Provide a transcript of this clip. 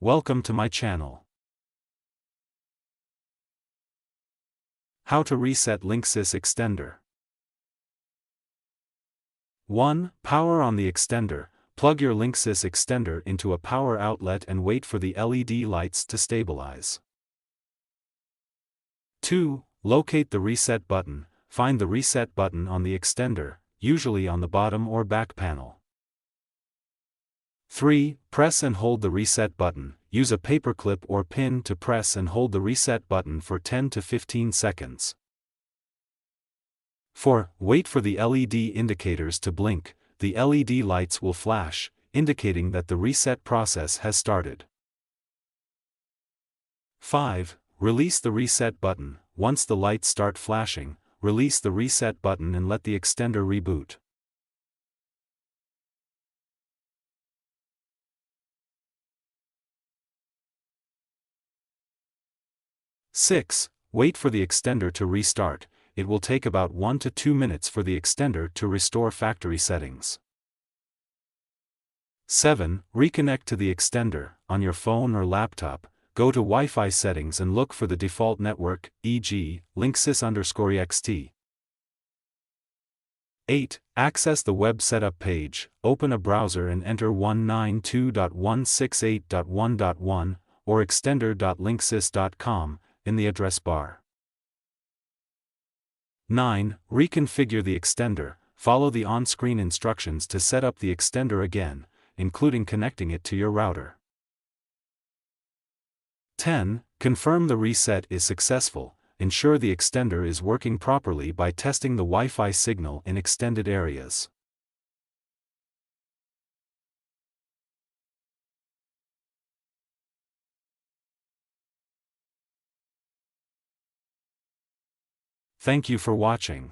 Welcome to my channel. How to reset Linksys extender. 1. Power on the extender. Plug your Linksys extender into a power outlet and wait for the LED lights to stabilize. 2. Locate the reset button. Find the reset button on the extender, usually on the bottom or back panel. 3. Press and hold the reset button. Use a paperclip or pin to press and hold the reset button for 10 to 15 seconds. 4. Wait for the LED indicators to blink. The LED lights will flash, indicating that the reset process has started. 5. Release the reset button. Once the lights start flashing, release the reset button and let the extender reboot. 6. Wait for the extender to restart. It will take about 1 to 2 minutes for the extender to restore factory settings. 7. Reconnect to the extender. On your phone or laptop, go to Wi-Fi settings and look for the default network, e.g., Linksys_ext. 8. Access the web setup page. Open a browser and enter 192.168.1.1 or extender.linksys.com in the address bar. 9. Reconfigure the extender. Follow the on-screen instructions to set up the extender again, including connecting it to your router. 10. Confirm the reset is successful. Ensure the extender is working properly by testing the Wi-Fi signal in extended areas. Thank you for watching.